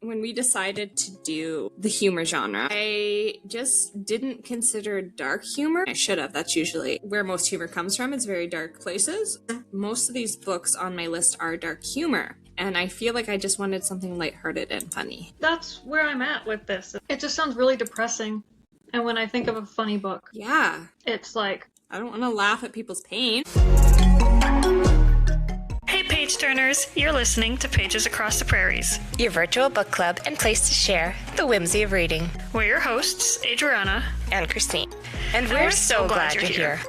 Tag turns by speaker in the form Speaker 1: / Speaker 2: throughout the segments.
Speaker 1: when we decided to do the humor genre, I just didn't consider dark humor. I should have. That's usually where most humor comes from. It's very dark places. Most of these books on my list are dark humor. And I feel like I just wanted something lighthearted and funny.
Speaker 2: That's where I'm at with this. It just sounds really depressing. And when I think of a funny book,
Speaker 1: yeah,
Speaker 2: it's like,
Speaker 1: I don't want to laugh at people's pain.
Speaker 3: Hey page turners, you're listening to Pages Across the Prairies,
Speaker 4: your virtual book club and place to share the whimsy of reading.
Speaker 3: We're your hosts, Adriana
Speaker 4: and Christine, and we're so glad you're here.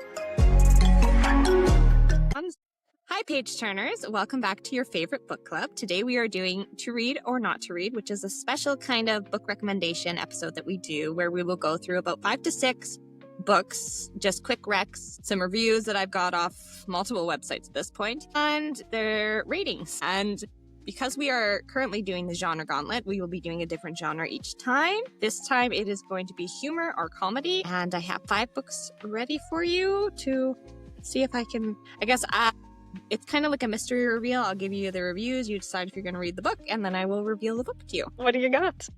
Speaker 1: Hi page turners, welcome back to your favorite book club. Today we are doing To Read or Not to Read, which is a special kind of book recommendation episode that we do where we will go through about 5 to 6 books, just quick recs, some reviews that I've got off multiple websites at this point, and their ratings. And because we are currently doing the genre gauntlet, we will be doing a different genre each time. This time it is going to be humor or comedy, and I have 5 books ready for you to see if I can, it's kind of like a mystery reveal. I'll give you the reviews, you decide if you're going to read the book, and then I will reveal the book to you.
Speaker 2: what do you got?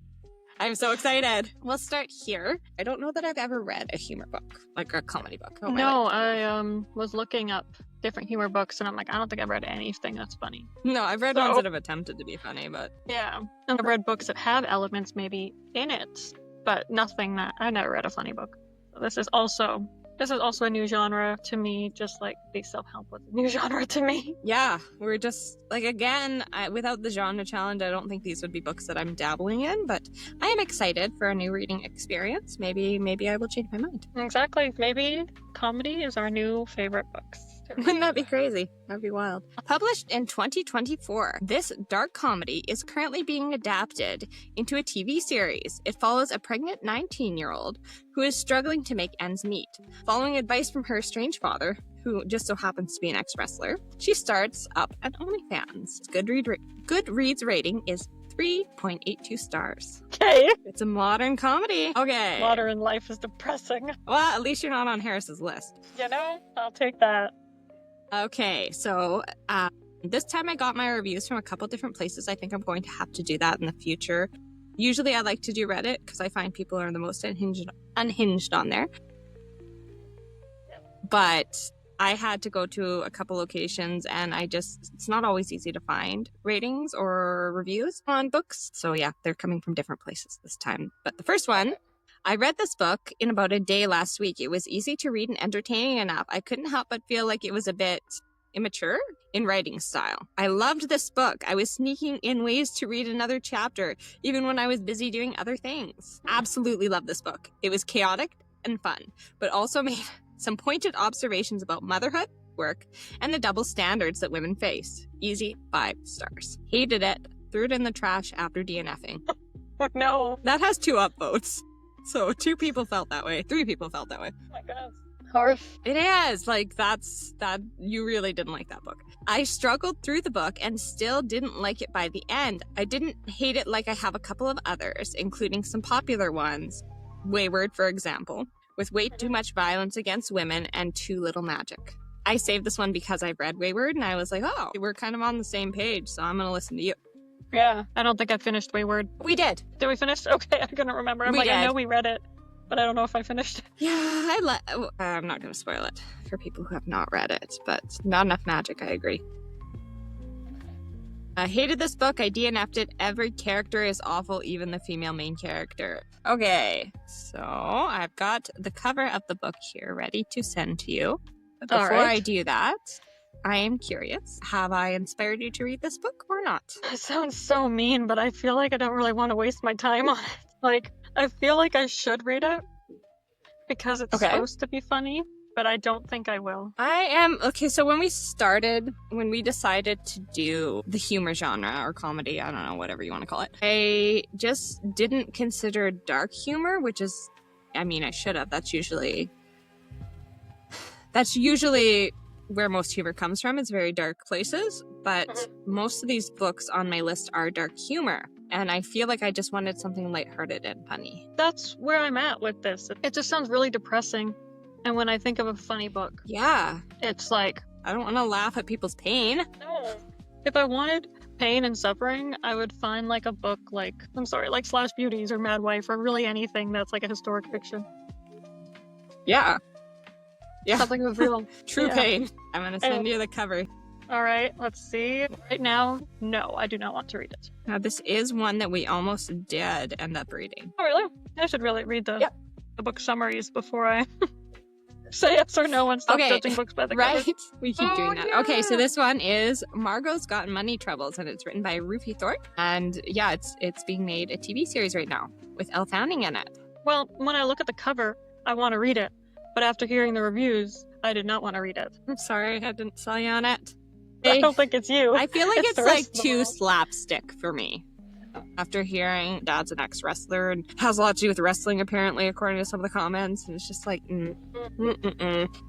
Speaker 1: I'm so excited. We'll start here. I don't know that I've ever read a humor book, like a comedy book. Oh,
Speaker 2: No, I was looking up different humor books, and I'm like, I don't think I've read anything that's funny.
Speaker 1: No, I've read ones that have attempted to be funny, but...
Speaker 2: Yeah. I've read books that have elements maybe in it, but nothing that... I never read a funny book. So this is also a new genre to me, just like the self-help was a new genre to me.
Speaker 1: Yeah, we're just, like, again, without the genre challenge, I don't think these would be books that I'm dabbling in, but I am excited for a new reading experience. Maybe I will change my mind.
Speaker 2: Exactly. Maybe comedy is our new favorite books.
Speaker 1: Wouldn't that be crazy? That'd be wild. Published in 2024, this dark comedy is currently being adapted into a TV series. It follows a pregnant 19-year-old who is struggling to make ends meet. Following advice from her estranged father, who just so happens to be an ex-wrestler, she starts up an OnlyFans. Goodreads rating is 3.82 stars.
Speaker 2: Okay.
Speaker 1: It's a modern comedy. Okay.
Speaker 2: Modern life is depressing.
Speaker 1: Well, at least you're not on Harris's list.
Speaker 2: You know, I'll take that.
Speaker 1: Okay, so this time I got my reviews from a couple different places. I think I'm going to have to do that in the future. Usually I like to do Reddit because I find people are the most unhinged on there. But I had to go to a couple locations and it's not always easy to find ratings or reviews on books. So yeah, they're coming from different places this time. But the first one, I read this book in about a day last week. It was easy to read and entertaining enough. I couldn't help but feel like it was a bit immature in writing style. I loved this book. I was sneaking in ways to read another chapter, even when I was busy doing other things. Absolutely loved this book. It was chaotic and fun, but also made some pointed observations about motherhood, work, and the double standards that women face. Easy 5 stars. Hated it. Threw it in the trash after DNFing.
Speaker 2: Oh, no.
Speaker 1: That has 2 upvotes. So 2 people felt that way. 3 people felt that way.
Speaker 2: Oh my goodness. Harsh.
Speaker 1: It is. Like, that you really didn't like that book. I struggled through the book and still didn't like it by the end. I didn't hate it like I have a couple of others, including some popular ones. Wayward, for example, with way too much violence against women and too little magic. I saved this one because I read Wayward and I was like, oh, we're kind of on the same page, so I'm going to listen to you.
Speaker 2: Yeah, I don't think I finished Wayward.
Speaker 1: We did.
Speaker 2: Did we finish? Okay, I couldn't remember. I know we read it, but I don't know if I finished.
Speaker 1: Yeah, I'm not going to spoil it for people who have not read it, but not enough magic, I agree. I hated this book. I DNF'd it. Every character is awful, even the female main character. Okay, so I've got the cover of the book here ready to send to you. But before I do that, I am curious, have I inspired you to read this book or not?
Speaker 2: That sounds so mean, but I feel like I don't really want to waste my time on it. Like, I feel like I should read it because it's supposed to be funny, but I don't think I will.
Speaker 1: So when we decided to do the humor genre or comedy, I don't know, whatever you want to call it, I just didn't consider dark humor, which is, I should have. That's usually where most humor comes from. It's very dark places, but most of these books on my list are dark humor. And I feel like I just wanted something lighthearted and funny.
Speaker 2: That's where I'm at with this. It just sounds really depressing. And when I think of a funny book,
Speaker 1: yeah,
Speaker 2: it's like,
Speaker 1: I don't want to laugh at people's pain.
Speaker 2: No. If I wanted pain and suffering, I would find like a book like Slash Beauties or Mad Wife or really anything that's like a historic fiction.
Speaker 1: Yeah.
Speaker 2: Something with real
Speaker 1: True pain. I'm gonna send you the cover.
Speaker 2: All right, let's see. Right now, no, I do not want to read it.
Speaker 1: Now, this is one that we almost did end up reading.
Speaker 2: Oh, really? I should really read the book summaries before I say yes or no and stop judging books by the cover.
Speaker 1: Right? We keep doing that.
Speaker 2: Yeah.
Speaker 1: Okay, so this one is Margot's Got Money Troubles, and it's written by Rufi Thorpe. And yeah, it's being made a TV series right now with Elle Fanning in it.
Speaker 2: Well, when I look at the cover, I want to read it. But after hearing the reviews, I did not want to read it.
Speaker 1: I'm sorry, I didn't sell you on it.
Speaker 2: I don't think it's you.
Speaker 1: I feel like it's
Speaker 2: the rest
Speaker 1: like
Speaker 2: of the
Speaker 1: too
Speaker 2: world.
Speaker 1: slapstick for me. After hearing Dad's an ex-wrestler and has a lot to do with wrestling, apparently, according to some of the comments, and it's just like,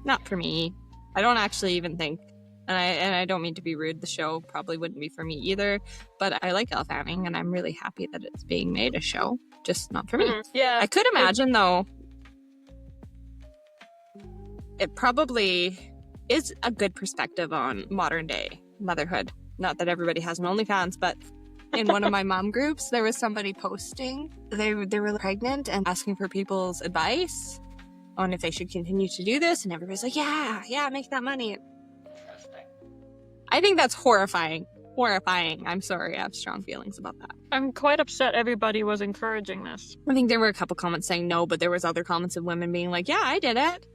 Speaker 1: not for me. I don't actually even think, and I don't mean to be rude, the show probably wouldn't be for me either, but I like Elle Fanning, and I'm really happy that it's being made a show, just not for me.
Speaker 2: Yeah.
Speaker 1: I could imagine, though, it probably is a good perspective on modern day motherhood. Not that everybody has an OnlyFans, but in one of my mom groups, there was somebody posting. They were pregnant and asking for people's advice on if they should continue to do this. And everybody's like, yeah, make that money. I think that's horrifying. Horrifying. I'm sorry. I have strong feelings about that.
Speaker 2: I'm quite upset everybody was encouraging this.
Speaker 1: I think there were a couple comments saying no, but there was other comments of women being like, yeah, I did it.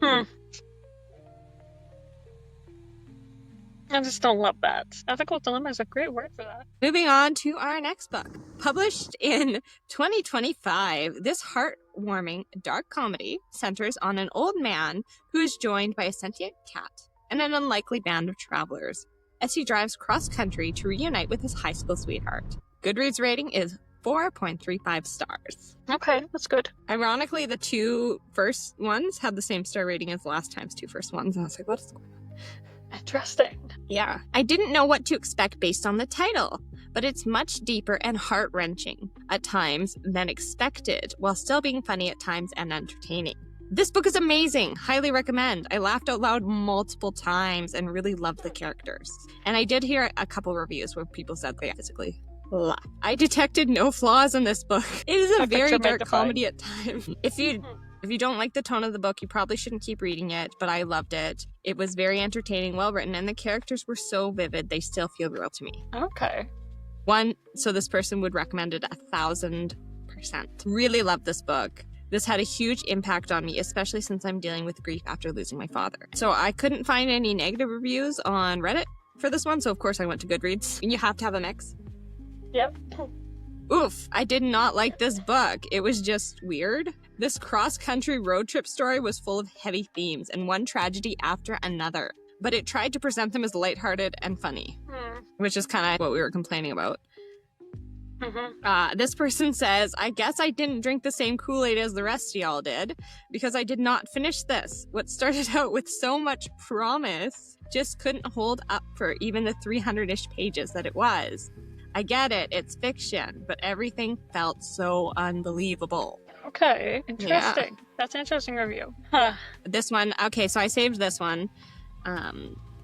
Speaker 2: I just don't love that. Ethical dilemma is a great word for that.
Speaker 1: Moving on to our next book. Published in 2025, this heartwarming dark comedy centers on an old man who is joined by a sentient cat and an unlikely band of travelers as he drives cross-country to reunite with his high school sweetheart. Goodreads rating is 4.35 stars.
Speaker 2: Okay, that's good.
Speaker 1: Ironically, the two first ones had the same star rating as last time's two first ones, and I was like, what is going on?
Speaker 2: Interesting.
Speaker 1: Yeah. I didn't know what to expect based on the title, but it's much deeper and heart-wrenching at times than expected, while still being funny at times and entertaining. This book is amazing. Highly recommend. I laughed out loud multiple times and really loved the characters. And I did hear a couple reviews where people said they physically laughed. I detected no flaws in this book. It is a very dark comedy at times. If you don't like the tone of the book, you probably shouldn't keep reading it, but I loved it. It was very entertaining, well written, and the characters were so vivid, they still feel real to me.
Speaker 2: Okay.
Speaker 1: So this person would recommend it 1,000%. Really loved this book. This had a huge impact on me, especially since I'm dealing with grief after losing my father. So I couldn't find any negative reviews on Reddit for this one, so of course I went to Goodreads. And you have to have a mix.
Speaker 2: Yep.
Speaker 1: Oof, I did not like this book. It was just weird. This cross-country road trip story was full of heavy themes and one tragedy after another, but it tried to present them as lighthearted and funny, which is kind of what we were complaining about. This person says, I guess I didn't drink the same Kool-Aid as the rest of y'all did, because I did not finish this. What started out with so much promise just couldn't hold up for even the 300-ish pages that it was. I get it, it's fiction, but everything felt so unbelievable.
Speaker 2: Okay, interesting. Yeah. That's an interesting review. Huh.
Speaker 1: This one, okay, so I saved this one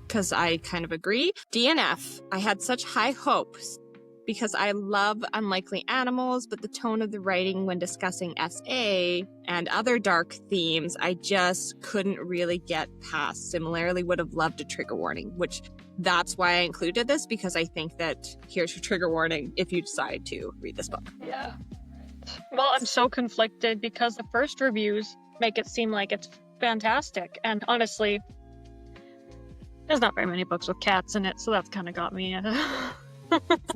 Speaker 1: because I kind of agree. DNF, I had such high hopes because I love unlikely animals, but the tone of the writing when discussing SA and other dark themes, I just couldn't really get past. Similarly, would have loved a trigger warning, which that's why I included this, because I think that here's your trigger warning if you decide to read this book.
Speaker 2: Yeah. Well, I'm so conflicted because the first reviews make it seem like it's fantastic. And honestly, there's not very many books with cats in it, so that's kind of got me.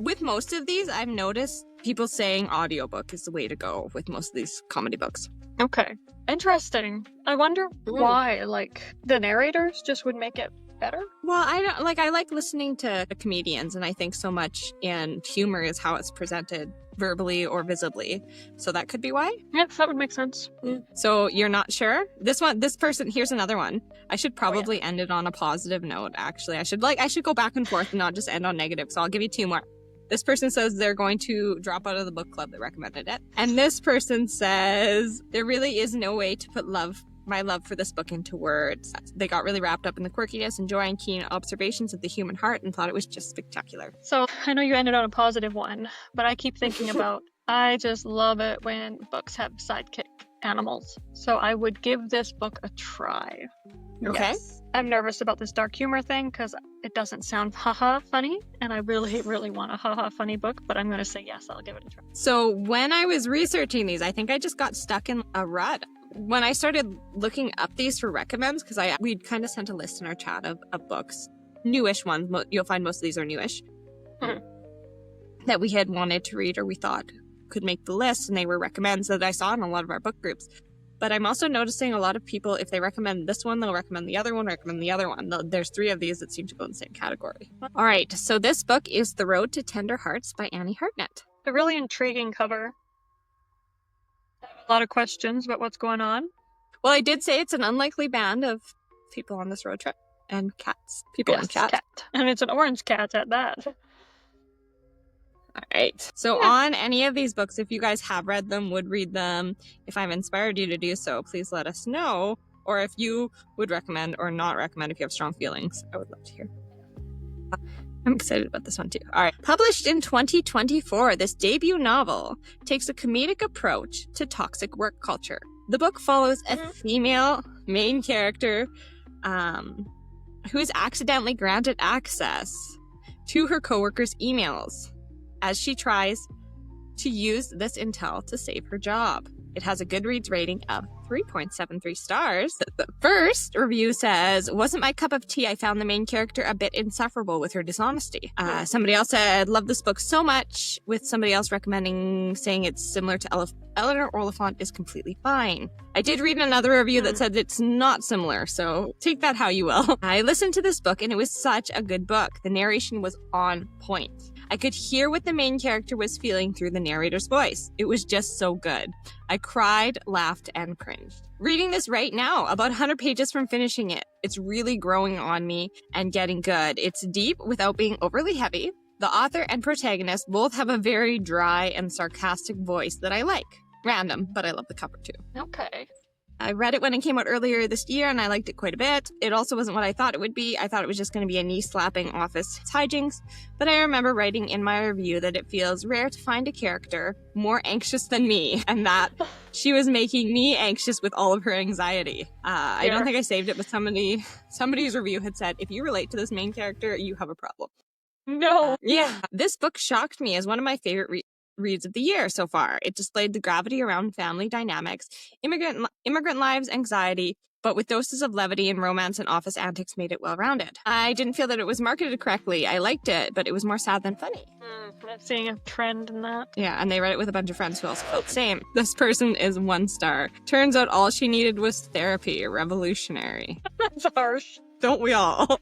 Speaker 1: With most of these, I've noticed people saying audiobook is the way to go with most of these comedy books.
Speaker 2: Okay. Interesting. I wonder why, like, the narrators just would make it better?
Speaker 1: Well, I like listening to comedians, and I think so much in humor is how it's presented verbally or visibly. So that could be why.
Speaker 2: Yeah, that would make sense.
Speaker 1: So you're not sure? This person, here's another one. I should probably end it on a positive note, actually. I should go back and forth and not just end on negative. So I'll give you two more. This person says they're going to drop out of the book club that recommended it. And this person says there really is no way to put love my love for this book into words. They got really wrapped up in the quirkiness and joy and keen observations of the human heart and thought it was just spectacular.
Speaker 2: So I know you ended on a positive one, but I keep thinking about, I just love it when books have sidekick animals. So I would give this book a try.
Speaker 1: Okay.
Speaker 2: Yes. I'm nervous about this dark humor thing because it doesn't sound haha funny, and I really, really want a haha funny book, but I'm going to say yes, I'll give it a try.
Speaker 1: So when I was researching these, I think I just got stuck in a rut. When I started looking up these for recommends, because we'd kind of sent a list in our chat of books, newish ones, you'll find most of these are newish, that we had wanted to read or we thought could make the list, and they were recommends that I saw in a lot of our book groups. But I'm also noticing a lot of people, if they recommend this one, they'll recommend the other one, recommend the other one. There's 3 of these that seem to go in the same category. All right, so this book is The Road to Tender Hearts by Annie Hartnett.
Speaker 2: A really intriguing cover. A lot of questions about what's going on.
Speaker 1: Well, I did say it's an unlikely band of people on this road trip. And cats. People and cats.
Speaker 2: Cat. And it's an orange cat at that.
Speaker 1: All right. So on any of these books, if you guys have read them, would read them, if I've inspired you to do so, please let us know. Or if you would recommend or not recommend, if you have strong feelings, I would love to hear. I'm excited about this one too. All right. Published in 2024, this debut novel takes a comedic approach to toxic work culture. The book follows a female main character who is accidentally granted access to her coworkers' emails as she tries to use this intel to save her job. It has a Goodreads rating of 3.73 stars. The first review says, wasn't my cup of tea. I found the main character a bit insufferable with her dishonesty. Somebody else said, love this book so much, with somebody else recommending saying it's similar to Eleanor Oliphant is completely fine. I did read another review that said it's not similar, so take that how you will. I listened to this book and it was such a good book. The narration was on point. I could hear what the main character was feeling through the narrator's voice. It was just so good. I cried, laughed, and cringed. Reading this right now, about 100 pages from finishing it. It's really growing on me and getting good. It's deep without being overly heavy. The author and protagonist both have a very dry and sarcastic voice that I like. Random, but I love the cover too.
Speaker 2: Okay.
Speaker 1: I read it when it came out earlier this year and I liked it quite a bit. It also wasn't what I thought it would be. I thought it was just going to be a knee-slapping office hijinks, but I remember writing in my review that it feels rare to find a character more anxious than me, and that she was making me anxious with all of her anxiety. I don't think I saved it, but somebody's review had said, if you relate to this main character, you have a problem.
Speaker 2: No.
Speaker 1: Yeah. This book shocked me as one of my favorite reads of the year so far. It displayed the gravity around family dynamics, immigrant lives, anxiety, but with doses of levity and romance and office antics made it well-rounded. I didn't feel that it was marketed correctly. I liked it, but it was more sad than funny.
Speaker 2: I'm seeing a trend in that.
Speaker 1: Yeah, and they read it with a bunch of friends who also felt the same. This person is 1 star. Turns out all she needed was therapy. Revolutionary.
Speaker 2: That's harsh.
Speaker 1: Don't we all?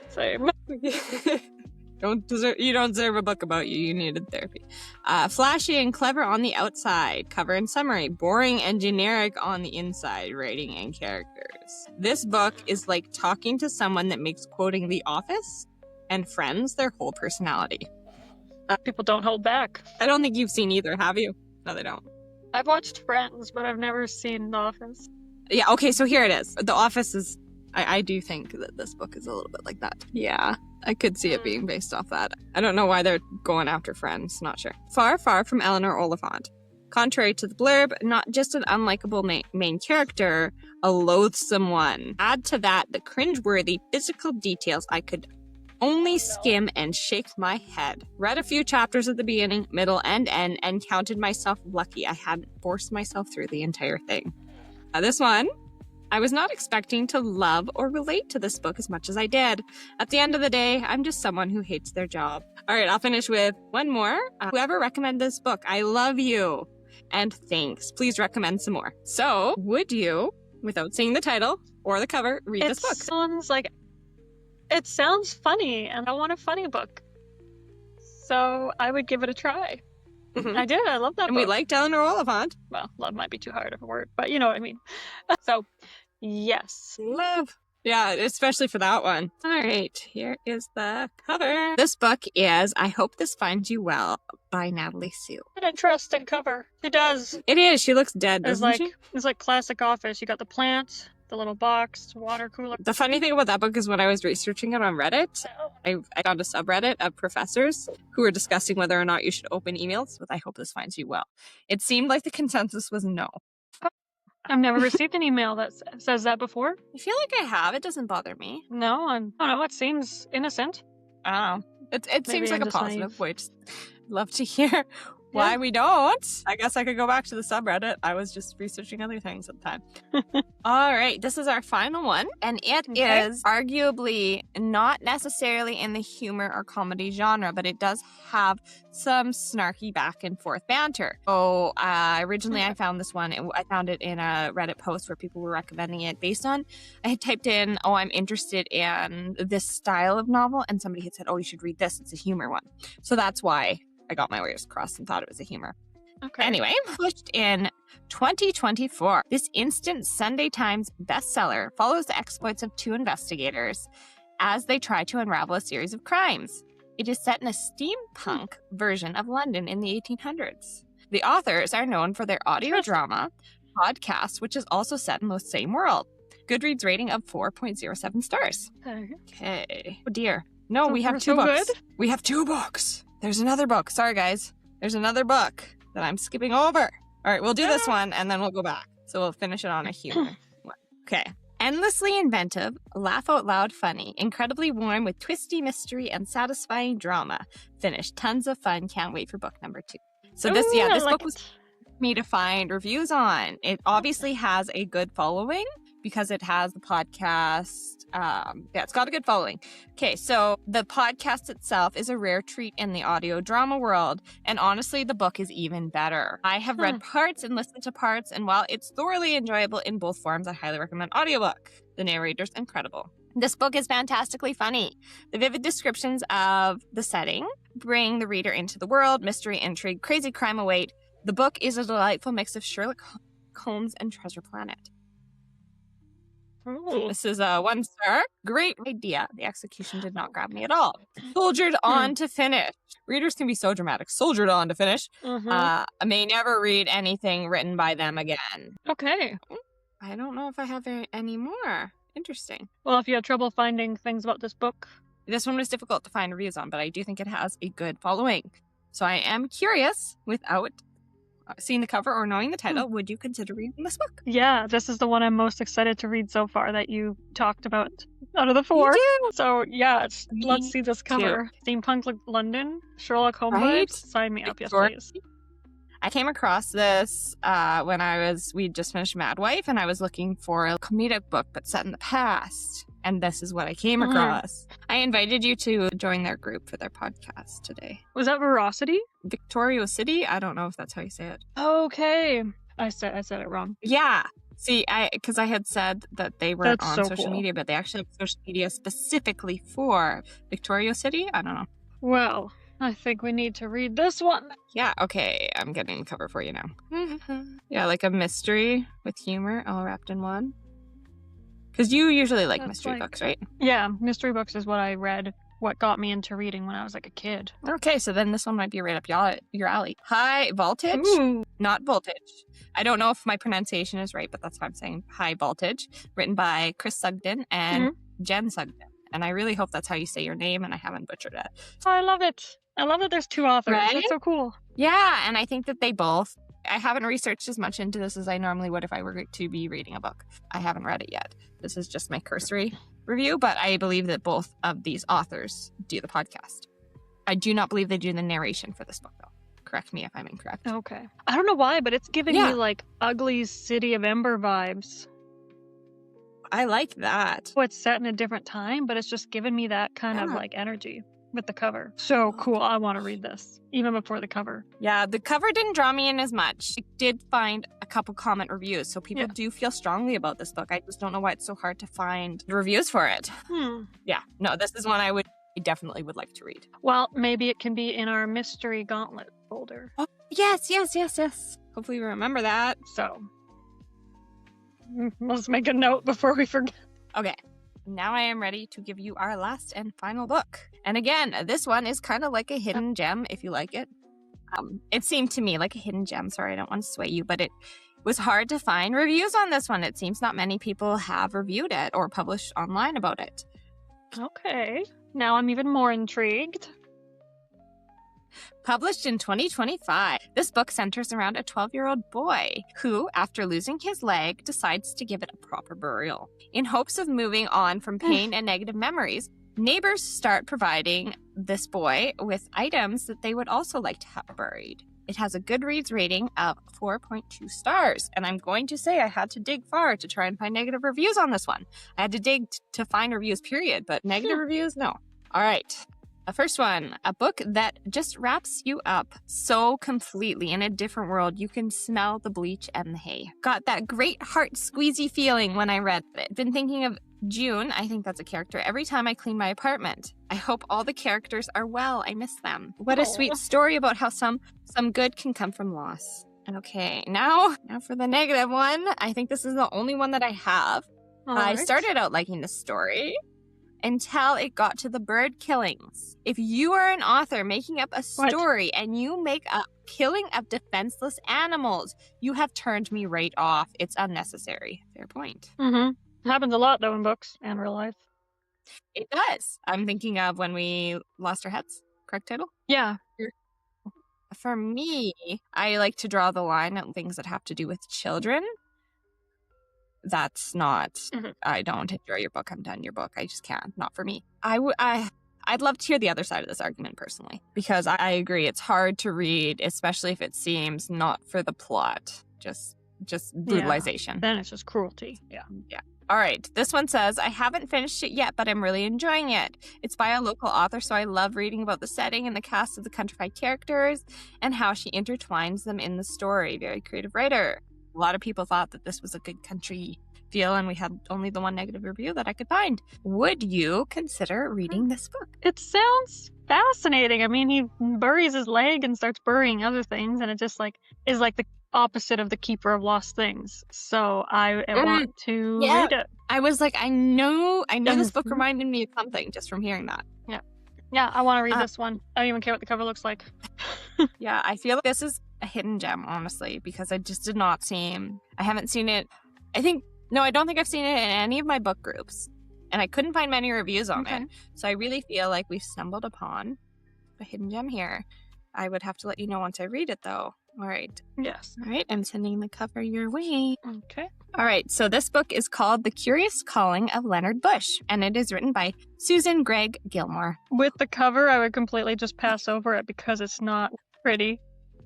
Speaker 2: Same.
Speaker 1: You don't deserve a book about you. You needed therapy. Flashy and clever on the outside. Cover and summary. Boring and generic on the inside. Writing and characters. This book is like talking to someone that makes quoting The Office and Friends their whole personality.
Speaker 2: People don't hold back.
Speaker 1: I don't think you've seen either, have you? No, they don't.
Speaker 2: I've watched Friends, but I've never seen The Office.
Speaker 1: Yeah, okay, so here it is. The Office is... I do think that this book is a little bit like that. Yeah, I could see it being based off that. I don't know why they're going after Friends, not sure. Far, far from Eleanor Oliphant. Contrary to the blurb, not just an unlikable main character, a loathsome one. Add to that the cringeworthy physical details I could only skim and shake my head. Read a few chapters at the beginning, middle, and end, and counted myself lucky I hadn't forced myself through the entire thing. This one... I was not expecting to love or relate to this book as much as I did. At the end of the day, I'm just someone who hates their job. All right, I'll finish with one more. Whoever recommended this book, I love you. And thanks. Please recommend some more. So, would you, without seeing the title or the cover, read this book?
Speaker 2: It sounds funny, and I want a funny book. So, I would give it a try.
Speaker 1: Mm-hmm.
Speaker 2: I did. I love that book.
Speaker 1: And we liked Eleanor Oliphant.
Speaker 2: Well, love might be too hard of a word, but you know what I mean. So, yes.
Speaker 1: Love. Yeah, especially for that one. All right, here is the cover. This book is I Hope This Finds You Well by Natalie Sue.
Speaker 2: An interesting cover. It does.
Speaker 1: It is. She looks dead, doesn't she?
Speaker 2: It's like classic Office. You got the plant, the little box, water cooler.
Speaker 1: The funny thing about that book is when I was researching it on Reddit, I found a subreddit of professors who were discussing whether or not you should open emails with I Hope This Finds You Well. It seemed like the consensus was no.
Speaker 2: I've never received an email that says that before.
Speaker 1: I feel like I have. It doesn't bother me.
Speaker 2: No, I don't know. It seems innocent.
Speaker 1: Oh. It seems like
Speaker 2: I'm
Speaker 1: a
Speaker 2: just
Speaker 1: positive,
Speaker 2: naive.
Speaker 1: which I'd love to hear why we don't. I guess I could go back to the subreddit. I was just researching other things at the time. All right, this is our final one, and it is arguably not necessarily in the humor or comedy genre, but it does have some snarky back and forth banter. So originally I found this one, I found it in a Reddit post where people were recommending it based on, I had typed in, oh, I'm interested in this style of novel, and somebody had said, oh, you should read this, it's a humor one. So that's why I got my wires crossed and thought it was a humor.
Speaker 2: Okay.
Speaker 1: Anyway, published in 2024, this instant Sunday Times bestseller follows the exploits of two investigators as they try to unravel a series of crimes. It is set in a steampunk version of London in the 1800s. The authors are known for their audio drama podcast, which is also set in the same world. Goodreads rating of 4.07 stars. Okay. Oh dear. No,
Speaker 2: So
Speaker 1: we have
Speaker 2: far,
Speaker 1: two
Speaker 2: so
Speaker 1: books.
Speaker 2: good?
Speaker 1: We have two books. There's another book. Sorry, guys. There's another book that I'm skipping over. All right, we'll do this one and then we'll go back. So we'll finish it on a humor one. Okay. Endlessly inventive, laugh out loud funny, incredibly warm with twisty mystery and satisfying drama. Finished. Tons of fun. Can't wait for book number 2. So this book was me to find reviews on. It obviously has a good following because it has the podcast. It's got a good following. Okay, so the podcast itself is a rare treat in the audio drama world, and honestly, the book is even better. I have read parts and listened to parts, and while it's thoroughly enjoyable in both forms, I highly recommend audiobook. The narrator's incredible. This book is fantastically funny. The vivid descriptions of the setting bring the reader into the world, mystery, intrigue, crazy crime await. The book is a delightful mix of Sherlock Holmes and Treasure Planet.
Speaker 2: Ooh.
Speaker 1: This is a 1 star. Great idea. The execution did not grab me at all. Soldiered on to finish. Readers can be so dramatic. Soldiered on to finish. I may never read anything written by them again.
Speaker 2: Okay.
Speaker 1: I don't know if I have any more. Interesting.
Speaker 2: Well, if you had trouble finding things about this book,
Speaker 1: This one was difficult to find reviews on, but I do think it has a good following. So I am curious, without seeing the cover or knowing the title, would you consider reading this book?
Speaker 2: yeah, this is the one I'm most excited to read so far that you talked about out of the 4.
Speaker 1: You
Speaker 2: So yeah,
Speaker 1: Me
Speaker 2: let's see this cover. Steampunk London, Sherlock Holmes
Speaker 1: Right?
Speaker 2: vibes. Sign me up, yes
Speaker 1: Victoria-
Speaker 2: please.
Speaker 1: I came across this when we'd just finished Mad Wife, and I was looking for a comedic book but set in the past. And this is what I came across. I invited you to join their group for their podcast today.
Speaker 2: Was that Veracity?
Speaker 1: Victoria City? I don't know if that's how you say it.
Speaker 2: Okay. I said it wrong.
Speaker 1: Yeah. See, because I had said that they weren't
Speaker 2: That's
Speaker 1: on
Speaker 2: so
Speaker 1: social
Speaker 2: cool.
Speaker 1: media, but they actually have social media specifically for Victoria City. I don't know.
Speaker 2: Well, I think we need to read this one.
Speaker 1: Yeah, okay. I'm getting the cover for you now. Yeah, like a mystery with humor all wrapped in one. Because you usually like
Speaker 2: That's
Speaker 1: mystery
Speaker 2: like-
Speaker 1: books, right?
Speaker 2: Yeah, mystery books is what I read, what got me into reading when I was like a kid.
Speaker 1: Okay, so then this one might be right up your alley. High Voltage,
Speaker 2: Ooh.
Speaker 1: not Voltage. I don't know if my pronunciation is right, but that's what I'm saying. High Voltage, written by Chris Sugden and Jen Sugden. And I really hope that's how you say your name and I haven't butchered it.
Speaker 2: I love it. I love that there's 2 authors.
Speaker 1: Right?
Speaker 2: That's so cool.
Speaker 1: Yeah, and I think that they both. I haven't researched as much into this as I normally would if I were to be reading a book. I haven't read it yet. This is just my cursory review, but I believe that both of these authors do the podcast. I do not believe they do the narration for this book, though. Correct me if I'm incorrect.
Speaker 2: Okay. I don't know why, but it's giving
Speaker 1: Yeah.
Speaker 2: me like ugly City of Ember vibes.
Speaker 1: I like that.
Speaker 2: Oh, it's set in a different time, but it's just giving me that kind of
Speaker 1: Yeah.
Speaker 2: like energy with the cover. So cool. I want to read this even before the cover.
Speaker 1: Yeah, the cover didn't draw me in as much. I did find a couple comment reviews, so people
Speaker 2: Yeah.
Speaker 1: do feel strongly about this book. I just don't know why it's so hard to find reviews for it. Yeah, no, this is one I definitely would like to read.
Speaker 2: Well, maybe it can be in our mystery gauntlet folder.
Speaker 1: Oh, yes. Hopefully we remember that.
Speaker 2: So let's make a note before we forget.
Speaker 1: Okay. now I am ready to give you our last and final book. And again, this one is kind of like a hidden gem if you like it. It seemed to me like a hidden gem. Sorry, I don't want to sway you, but it was hard to find reviews on this one. It seems not many people have reviewed it or published online about it.
Speaker 2: Okay. Now I'm even more intrigued.
Speaker 1: Published in 2025, this book centers around a 12-year-old boy who, after losing his leg, decides to give it a proper burial. In hopes of moving on from pain and negative memories, neighbors start providing this boy with items that they would also like to have buried. It has a Goodreads rating of 4.2 stars, and I'm going to say I had to dig far to try and find negative reviews on this one. I had to dig to find reviews, period, but negative reviews, no. All right. The first one, a book that just wraps you up so completely in a different world. You can smell the bleach and the hay. Got that great heart squeezy feeling when I read it. Been thinking of June, I think that's a character, every time I clean my apartment. I hope all the characters are well. I miss them. What a sweet story about how some good can come from loss. Okay, now for the negative one. I think this is the only one that I have. I started out liking the story until it got to the bird killings. If you are an author making up a story and you make a killing of defenseless animals, you have turned me right off. It's unnecessary. Fair point.
Speaker 2: Mm-hmm. It happens a lot, though, in books and real life.
Speaker 1: It does. I'm thinking of When We Lost Our Heads. Correct title?
Speaker 2: Yeah.
Speaker 1: For me, I like to draw the line at things that have to do with children. That's not, I don't enjoy your book, I'm done your book. I just can't. Not for me. I'd love to hear the other side of this argument personally, because I agree it's hard to read, especially if it seems not for the plot, just brutalization.
Speaker 2: Yeah. Then it's just cruelty. Yeah.
Speaker 1: All right. This one says, I haven't finished it yet, but I'm really enjoying it. It's by a local author, so I love reading about the setting and the cast of the countrified characters and how she intertwines them in the story. Very creative writer. A lot of people thought that this was a good country feel, and we had only the one negative review that I could find. Would you consider reading this book?
Speaker 2: It sounds fascinating. I mean, he buries his leg and starts burying other things, and it just is like the opposite of the Keeper of Lost Things. So I want to read it.
Speaker 1: I was like, I know this book reminded me of something just from hearing that.
Speaker 2: Yeah, I want to read this one. I don't even care what the cover looks like.
Speaker 1: Yeah, I feel like this is a hidden gem, honestly, because I just did not I haven't seen it. I don't think I've seen it in any of my book groups, and I couldn't find many reviews on it. So I really feel like we've stumbled upon a hidden gem here. I would have to let you know once I read it, though. All right.
Speaker 2: Yes.
Speaker 1: All right, I'm sending the cover your way.
Speaker 2: Okay.
Speaker 1: All right, so this book is called The Curious Calling of Leonard Bush, and it is written by Susan Gregg Gilmore.
Speaker 2: With the cover, I would completely just pass over it because it's not pretty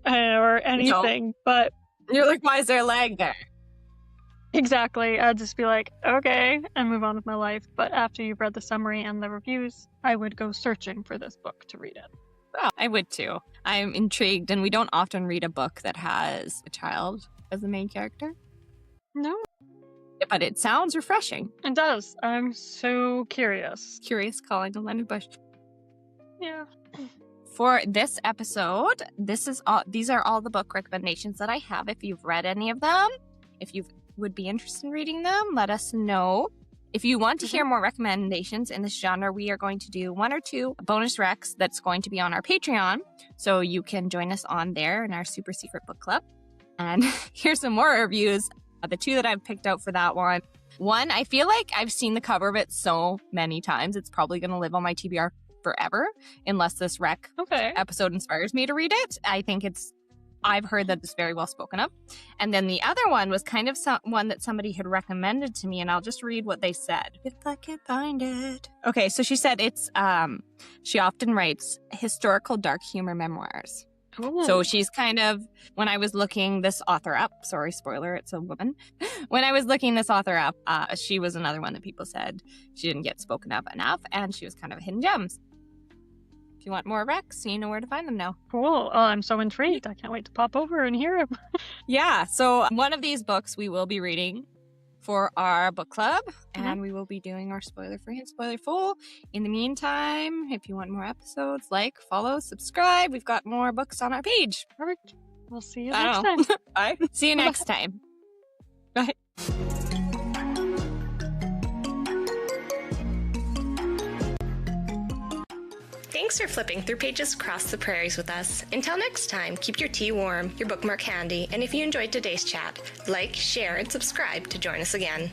Speaker 2: or anything,
Speaker 1: No.
Speaker 2: But...
Speaker 1: You're like, why is there a leg there?
Speaker 2: Exactly. I'd just be like, okay, and move on with my life. But after you've read the summary and the reviews, I would go searching for this book to read it.
Speaker 1: Well, I would too. I'm intrigued, and we don't often read a book that has a child as the main character.
Speaker 2: No.
Speaker 1: But it sounds refreshing.
Speaker 2: It does. I'm so curious.
Speaker 1: Curious Calling of Leonard Bush.
Speaker 2: Yeah.
Speaker 1: For this episode, these are all the book recommendations that I have. If you've read any of them, if you would be interested in reading them, let us know. If you want to hear more recommendations in this genre, we are going to do 1 or 2 bonus recs that's going to be on our Patreon. So you can join us on there in our super secret book club. And here's some more reviews. The 2 that I've picked out for that one. One, I feel like I've seen the cover of it so many times. It's probably going to live on my TBR forever, unless this rec episode inspires me to read it. I've heard that it's very well spoken of. And then the other one was kind of one that somebody had recommended to me, and I'll just read what they said. If I can find it. Okay, so she said it's, she often writes historical dark humor memoirs.
Speaker 2: Ooh.
Speaker 1: So she's kind of, when I was looking this author up, sorry, spoiler, it's a woman. When I was looking this author up, she was another one that people said she didn't get spoken of enough, and she was kind of a hidden gems. If you want more recs, you know where to find them now.
Speaker 2: Cool. Oh, I'm so intrigued. I can't wait to pop over and hear them.
Speaker 1: Yeah, so one of these books we will be reading for our book club, and we will be doing our spoiler-free and spoiler-full. In the meantime, if you want more episodes, follow, subscribe. We've got more books on our page.
Speaker 2: Perfect. We'll see you next time.
Speaker 1: Bye. See you next time. Bye.
Speaker 4: Thanks for flipping through pages across the prairies with us. Until next time, keep your tea warm, your bookmark handy, and if you enjoyed today's chat, like, share, and subscribe to join us again.